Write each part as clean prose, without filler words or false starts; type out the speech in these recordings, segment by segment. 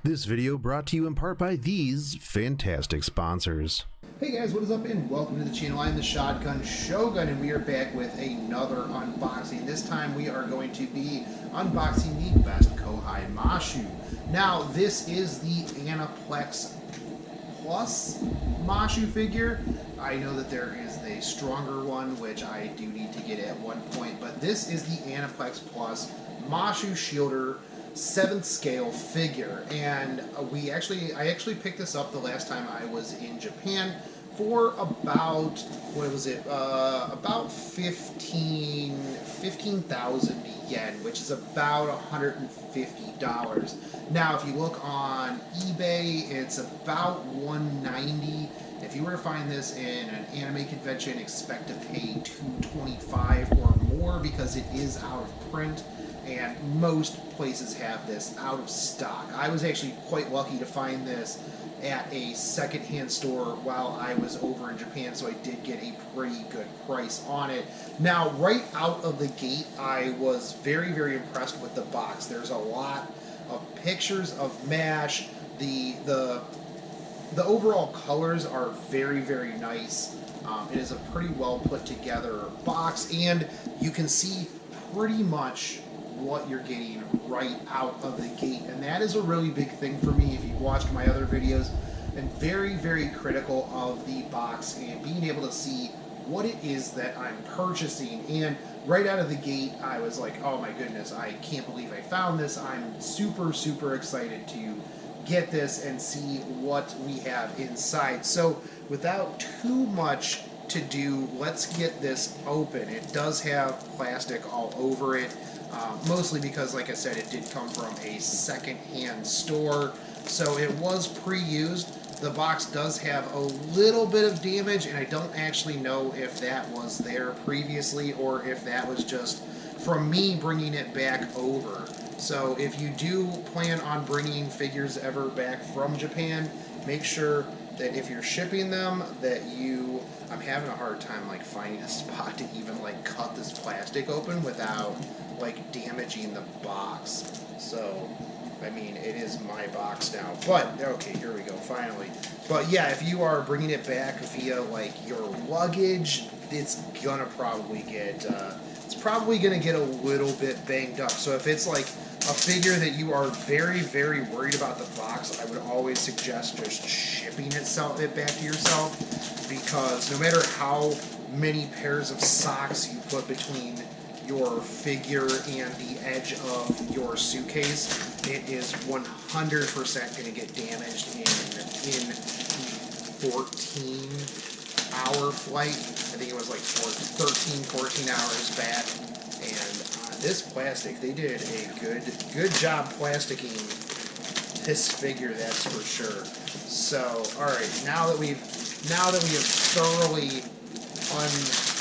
This video brought to you in part by these fantastic sponsors. Hey guys, what is up and welcome to the channel. I'm the Shotgun Shogun and we are back with another unboxing. This time we are going to be unboxing the best Kohai Mashu. Now this is the Aniplex Plus Mashu figure. I know that there is a stronger one which I do need to get at one point, but this is the Aniplex Plus Mashu Shielder 7th scale figure, and I actually picked this up the last time I was in Japan for about, what was it, about 15,000 yen, which is about $150. Now if you look on eBay, it's about $190. If you were to find this in an anime convention, expect to pay $225 or more because it is out of print. And most places have this out of stock. I was actually quite lucky to find this at a secondhand store while I was over in Japan, so I did get a pretty good price on it. Now, right out of the gate, I was very, very impressed with the box. There's a lot of pictures of MASH. The overall colors are very, very nice. It is a pretty well put together box, and you can see pretty much what you're getting right out of the gate, and that is a really big thing for me. If you've watched my other videos, I'm very, very critical of the box and being able to see what it is that I'm purchasing. And right out of the gate, I was like, oh my goodness, I can't believe I found this. I'm super, super excited to get this and see what we have inside. So without too much to do, let's get this open. It does have plastic all over it. Mostly because, like I said, it did come from a second-hand store, so it was pre-used. The box does have a little bit of damage, and I don't actually know if that was there previously or if that was just from me bringing it back over. So if you do plan on bringing figures ever back from Japan, make sure that if you're shipping them that you... I'm having a hard time like finding a spot to even like cut this plastic open without like damaging the box. So I mean, it is my box now, but okay, here we go, finally. But yeah, if you are bringing it back via like your luggage, it's gonna probably get a little bit banged up. So if it's like a figure that you are very, very worried about the box, I would always suggest just shipping it back to yourself, because no matter how many pairs of socks you put between your figure and the edge of your suitcase, it is 100% going to get damaged in the 14-hour flight. I think it was like 13, 14 hours back. And this plastic, they did a good job plasticking this figure, that's for sure. So, all right, now that we have thoroughly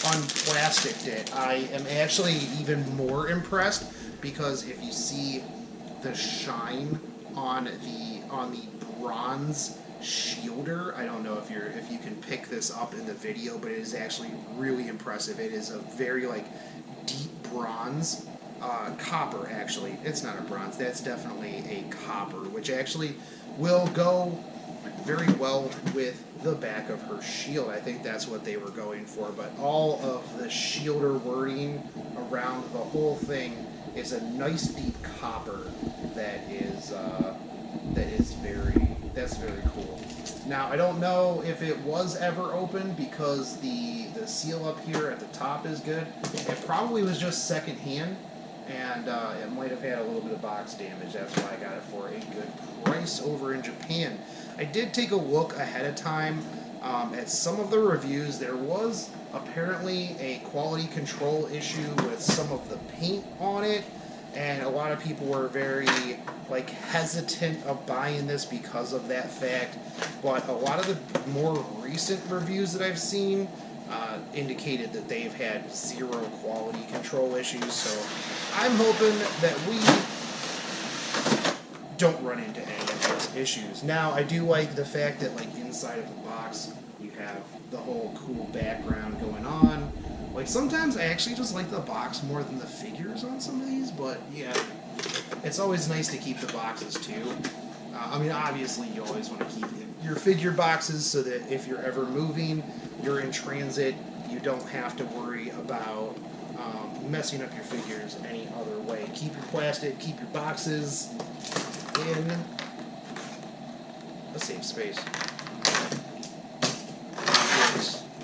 unplasticed it, I am actually even more impressed, because if you see the shine on the bronze shielder, I don't know if you can pick this up in the video, but it is actually really impressive. It is a very like deep bronze, copper actually. It's not a bronze, that's definitely a copper, which actually will go very well with the back of her shield. I think that's what they were going for, but all of the shielder wording around the whole thing is a nice deep copper that's very cool. Now I don't know if it was ever opened because the seal up here at the top is good. It probably was just second hand, and it might have had a little bit of box damage. That's why I got it for a good price over in Japan. I did take a look ahead of time at some of the reviews. There was apparently a quality control issue with some of the paint on it, and a lot of people were very like hesitant of buying this because of that fact. But a lot of the more recent reviews that I've seen indicated that they've had zero quality control issues, so I'm hoping that we don't run into any of those issues. Now, I do like the fact that like inside of the box you have the whole cool background going on. Like sometimes I actually just like the box more than the figures on some of these, but yeah, it's always nice to keep the boxes too. I mean, obviously, you always want to keep your figure boxes so that if you're ever moving, you're in transit, you don't have to worry about messing up your figures any other way. Keep your plastic, keep your boxes in a safe space.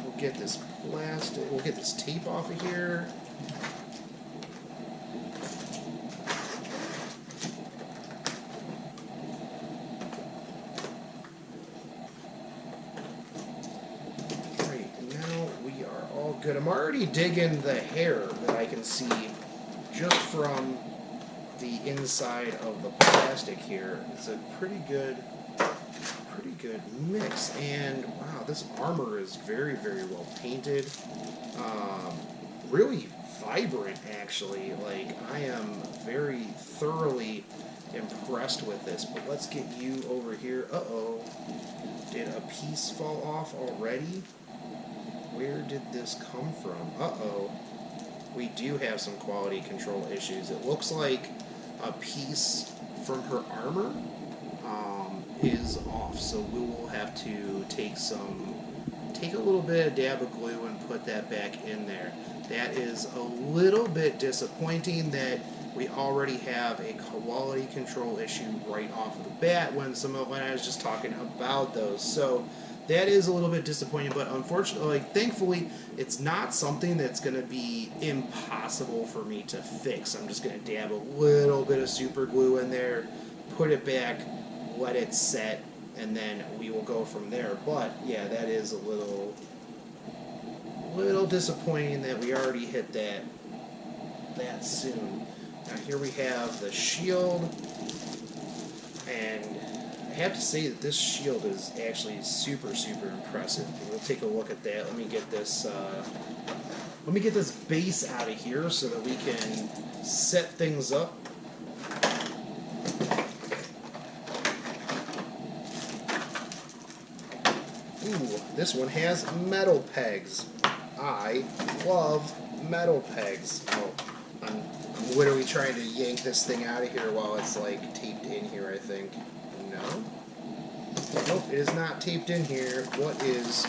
We'll get this plastic, we'll get this tape off of here. Good. I'm already digging the hair that I can see just from the inside of the plastic here. It's a pretty good mix. And wow, this armor is very, very well painted. Really vibrant, actually. Like, I am very thoroughly impressed with this. But let's get you over here. Uh-oh. Did a piece fall off already? Where did this come from? Uh-oh. We do have some quality control issues. It looks like a piece from her armor is off, so we will have to take a little bit of dab of glue and put that back in there. That is a little bit disappointing that we already have a quality control issue right off of the bat when I was just talking about those. So that is a little bit disappointing, but unfortunately, thankfully, it's not something that's going to be impossible for me to fix. I'm just going to dab a little bit of super glue in there, put it back, let it set, and then we will go from there. But yeah, that is a little disappointing that we already hit that soon. Now here we have the shield, and I have to say that this shield is actually super, super impressive. We'll take a look at that. Let me get this base out of here so that we can set things up. Ooh, this one has metal pegs. I love metal pegs. Oh, I'm literally trying to yank this thing out of here while it's like taped in here, I think. No. Nope, it is not taped in here. What is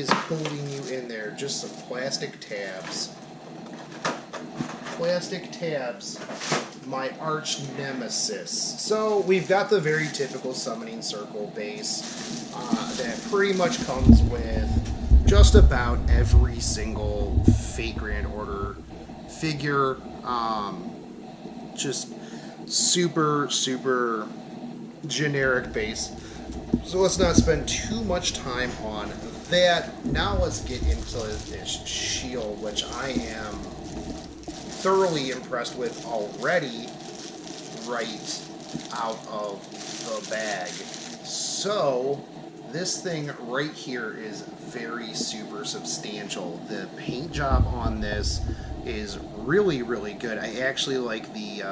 holding you in there? Just some plastic tabs. Plastic tabs, my arch nemesis. So we've got the very typical summoning circle base that pretty much comes with just about every single Fate Grand Order figure. Just super, super generic base. So let's not spend too much time on that. Now let's get into this shield, which I am thoroughly impressed with already right out of the bag. So this thing right here is very super substantial. The paint job on this is really, really good. I actually like the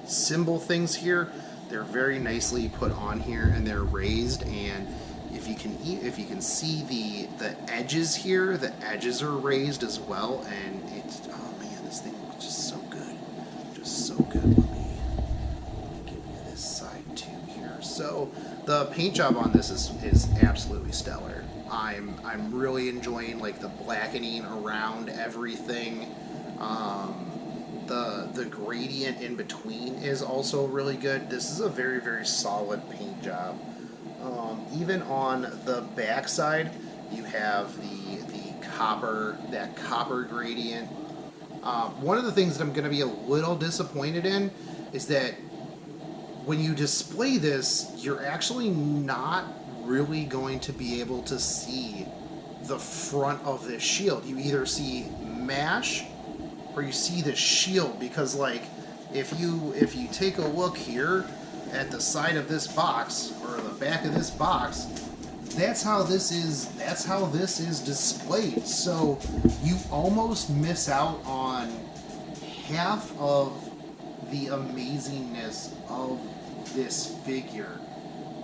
symbol things here. They're very nicely put on here, and they're raised. And if you can see the edges here, the edges are raised as well. And it's, oh man, this thing looks just so good, just so good. Let me give you this side too here. So the paint job on this is absolutely stellar. I'm really enjoying like the blackening around everything. The gradient in between is also really good. This is a very, very solid paint job. Even on the back side, you have that copper gradient. One of the things that I'm going to be a little disappointed in is that when you display this, you're actually not really going to be able to see the front of this shield. You either see MASH or you see the shield, because like if you take a look here at the side of this box or the back of this box, that's how this is displayed. So you almost miss out on half of the amazingness of this figure.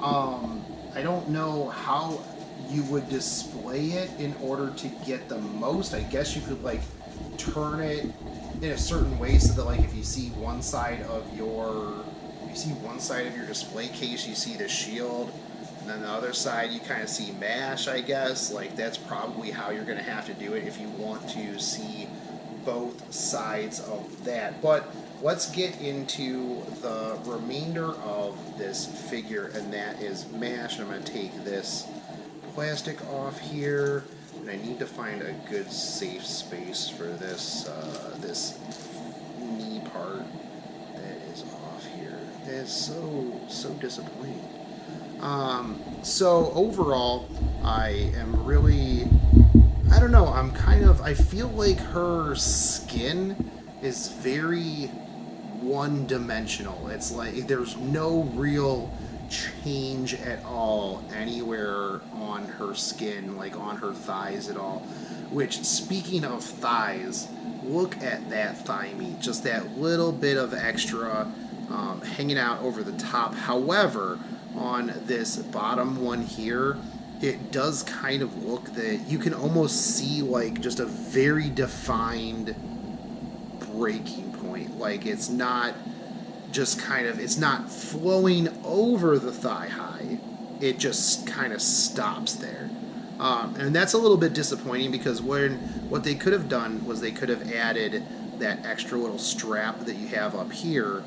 I don't know how you would display it in order to get the most. I guess you could like turn it in a certain way so that like if you see one side of your you see one side of your display case, you see the shield, and then the other side you kind of see MASH, I guess. Like, that's probably how you're going to have to do it if you want to see both sides of that. But let's get into the remainder of this figure, and that is MASH. I'm going to take this plastic off here, and I need to find a good safe space for this this knee part that is off here. It's so disappointing. So overall, I am really, I don't know, I feel like her skin is very one-dimensional. It's like there's no real change at all anywhere on her skin, like on her thighs at all. Which, speaking of thighs, look at that thigh meat. Just that little bit of extra hanging out over the top. However, on this bottom one here, it does kind of look that you can almost see like just a very defined breaking point. Like, it's not just kind of, it's not flowing over the thigh high. It just kind of stops there. And that's a little bit disappointing, because what they could have done was they could have added that extra little strap that you have up here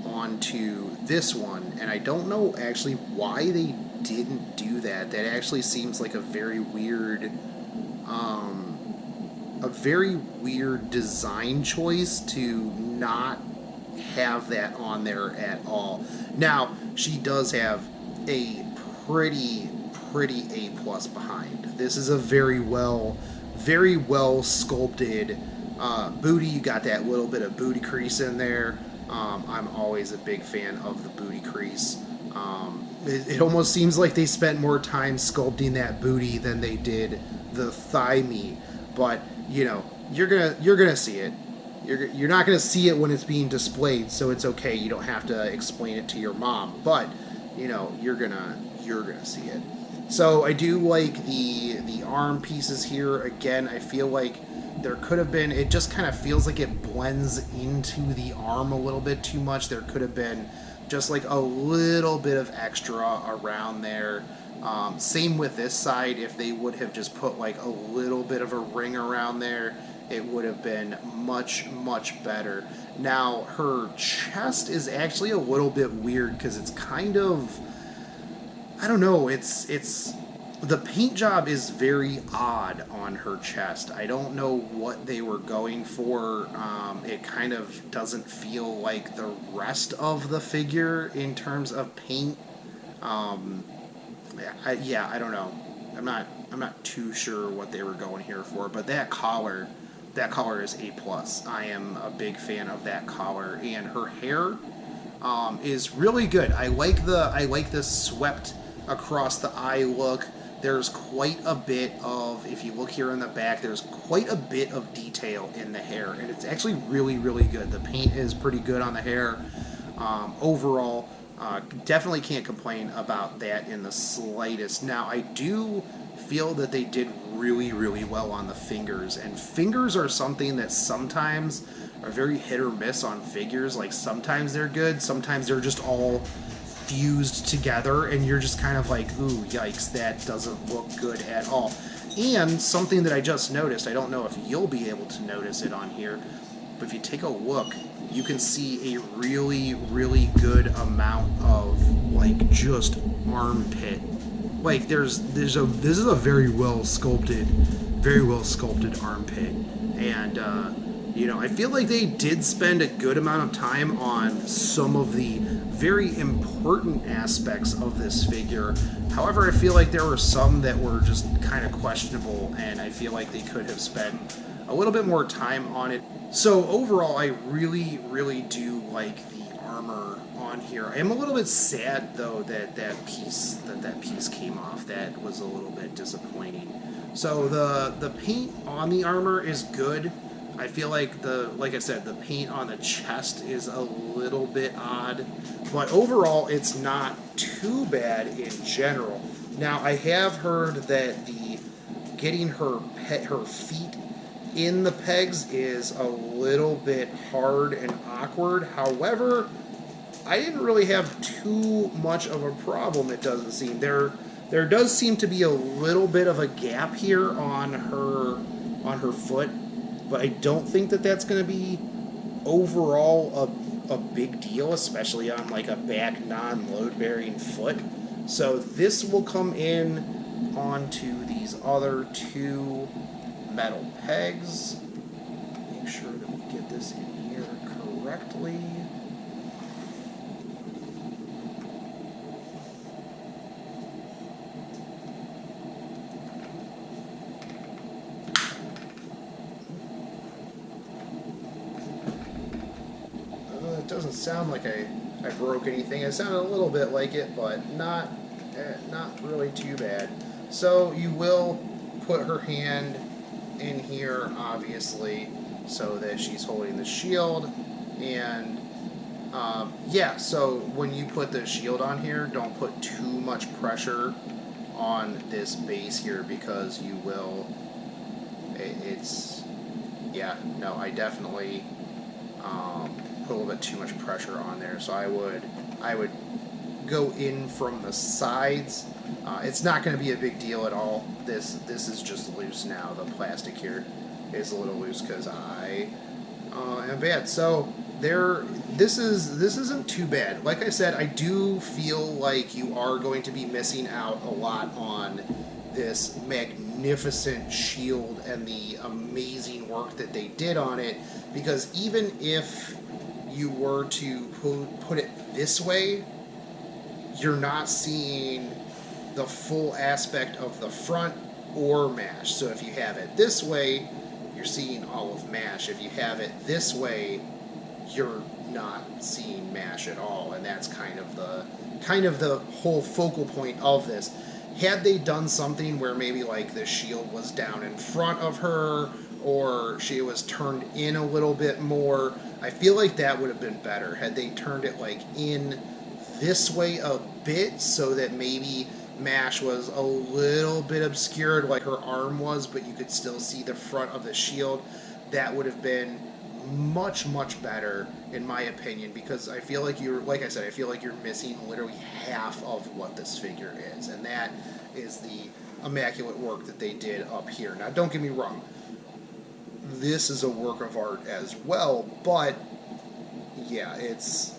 onto this one, and I don't know actually why they didn't do that. That actually seems like a very weird design choice to not have that on there at all. Now, she does have a pretty A+ behind. This is a very well sculpted booty. You got that little bit of booty crease in there. I'm always a big fan of the booty crease. It almost seems like they spent more time sculpting that booty than they did the thigh meat. But you know, you're gonna see it. You're not gonna see it when it's being displayed, so it's okay. You don't have to explain it to your mom. But you know, you're gonna see it. So I do like the arm pieces here. Again, I feel like there could have been, it just kind of feels like it blends into the arm a little bit too much. There could have been just like a little bit of extra around there. Same with this side. If they would have just put like a little bit of a ring around there, it would have been much better. Now, her chest is actually a little bit weird, because it's kind of, I don't know, it's the paint job is very odd on her chest. I don't know what they were going for. It kind of doesn't feel like the rest of the figure in terms of paint. I don't know. I'm not too sure what they were going here for, but that collar is A+. I am a big fan of that collar, and her hair is really good. I like the swept across the eye look. There's quite a bit of, if you look here in the back, there's quite a bit of detail in the hair, and it's actually really good. The paint is pretty good on the hair. Overall, definitely can't complain about that in the slightest. Now, I do feel that they did really well on the fingers, and fingers are something that sometimes are very hit or miss on figures. Like, sometimes they're good, sometimes they're just all fused together, and you're just kind of like, ooh, yikes, that doesn't look good at all. And something that I just noticed, I don't know if you'll be able to notice it on here, but if you take a look, you can see a really good amount of like just armpit. Like this is a very well sculpted armpit, and you know, I feel like they did spend a good amount of time on some of the very important aspects of this figure. However, I feel like there were some that were just kind of questionable, and I feel like they could have spent a little bit more time on it. So overall, I really do like the armor on here. I am a little bit sad though that piece came off. That was a little bit disappointing. So the paint on the armor is good. I feel like like I said, the paint on the chest is a little bit odd, but overall it's not too bad in general. Now, I have heard that getting her feet in the pegs is a little bit hard and awkward. However, I didn't really have too much of a problem, it doesn't seem. There does seem to be a little bit of a gap here on her foot, but I don't think that that's going to be overall a big deal, especially on like a back non-load bearing foot. So this will come in onto these other two metal pegs. Make sure that we get this in here correctly. It doesn't sound like I broke anything. It sounded a little bit like it, but not really too bad. So you will put her hand in here, obviously, so that she's holding the shield. And yeah, so when you put the shield on here, don't put too much pressure on this base here, because you will. I definitely put a little bit too much pressure on there. So I would go in from the sides. It's not going to be a big deal at all. This is just loose now. The plastic here is a little loose because I am bad. So this isn't too bad. Like I said, I do feel like you are going to be missing out a lot on this magnificent shield and the amazing work that they did on it, because even if you were to put it this way, you're not seeing the full aspect of the front or mash. So if you have it this way, you're seeing all of mash. If you have it this way, you're not seeing mash at all, and that's kind of the whole focal point of this. Had they done something where maybe like the shield was down in front of her, or she was turned in a little bit more, I feel like that would have been better. Had they turned it like in this way a bit, so that maybe mash was a little bit obscured like her arm was, but you could still see the front of the shield, that would have been much better in my opinion, because I feel like I feel like you're missing literally half of what this figure is, and that is the immaculate work that they did up here. Now don't get me wrong, this is a work of art as well, but yeah, it's,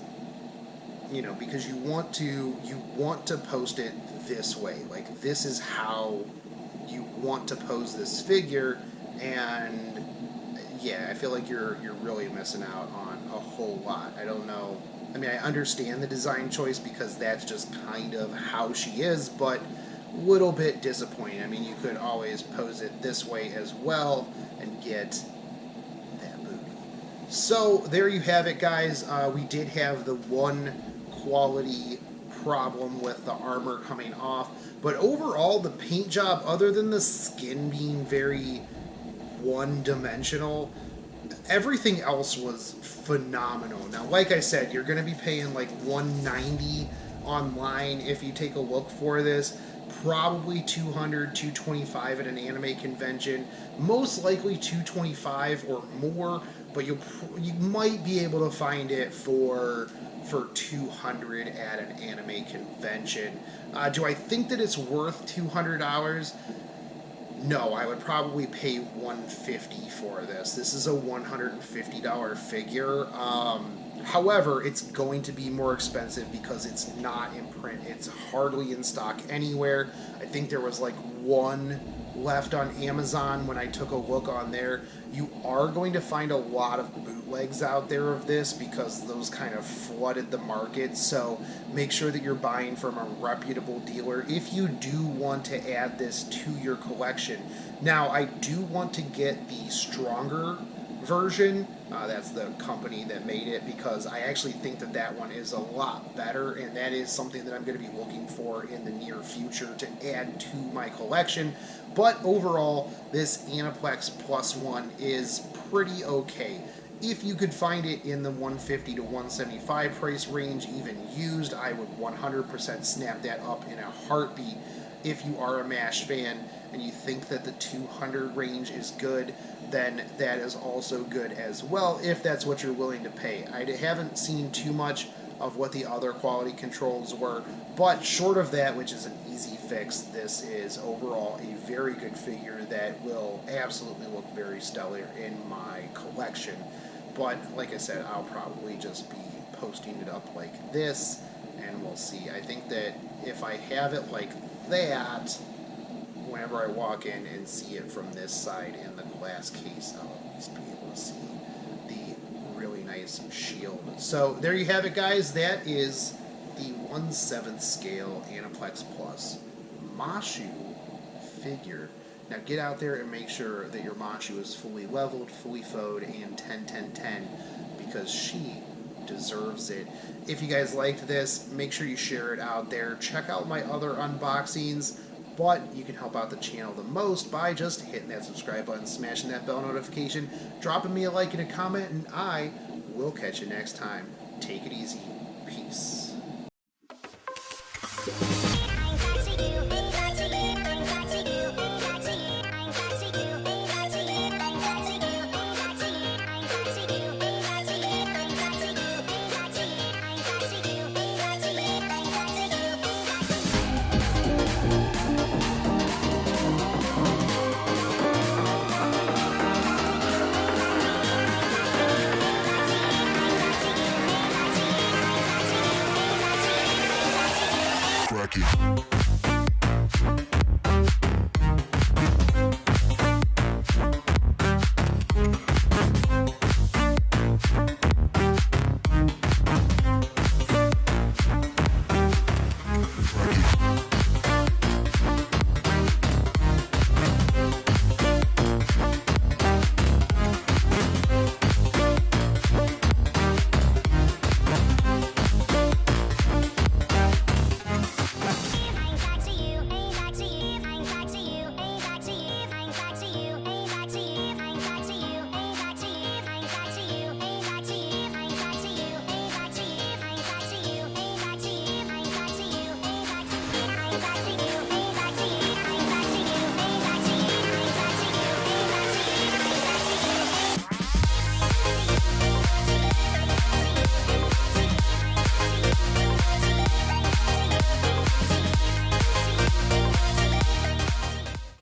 because you want to post it this way. Like, this is how you want to pose this figure, and yeah, I feel like you're really missing out on a whole lot. I don't know. I mean, I understand the design choice because that's just kind of how she is, but a little bit disappointing. I mean, you could always pose it this way as well and get that booty. So there you have it, guys. We did have the one quality problem with the armor coming off, but overall the paint job, other than the skin being very one-dimensional, everything else was phenomenal. Now, like I said, you're going to be paying like $190 online if you take a look for this. Probably $200, $225 at an anime convention. Most likely $225 or more, but you might be able to find it for $200 at an anime convention. Do I think that it's worth $200? No, I would probably pay $150 for this. This is a $150 figure. However, it's going to be more expensive because it's not in print. It's hardly in stock anywhere. I think there was like one left on Amazon when I took a look on there. You are going to find a lot of bootlegs out there of this because those kind of flooded the market. So make sure that you're buying from a reputable dealer if you do want to add this to your collection. Now, I do want to get the stronger version. That's the company that made it, because I actually think that that one is a lot better, and that is something that I'm going to be looking for in the near future to add to my collection. But overall, this Aniplex Plus One is pretty okay. If you could find it in the $150 to $175 price range, even used, I would 100% snap that up in a heartbeat. If you are a MASH fan and you think that the $200 range is good, then that is also good as well, if that's what you're willing to pay. I haven't seen too much of what the other quality controls were. But short of that, which is an easy fix, this is overall a very good figure that will absolutely look very stellar in my collection. But like I said, I'll probably just be posting it up like this, and we'll see. I think that if I have it like that, whenever I walk in and see it from this side in the glass case, I'll at least be able to see the really nice shield. So there you have it, guys. That is the 1/7 scale Aniplex Plus Mashu figure. Now get out there and make sure that your Mashu is fully leveled, fully foed, and 10-10-10, because she deserves it. If you guys liked this, make sure you share it out there. Check out my other unboxings, but you can help out the channel the most by just hitting that subscribe button, smashing that bell notification, dropping me a like and a comment, and I will catch you next time. Take it easy. Peace. Cracky.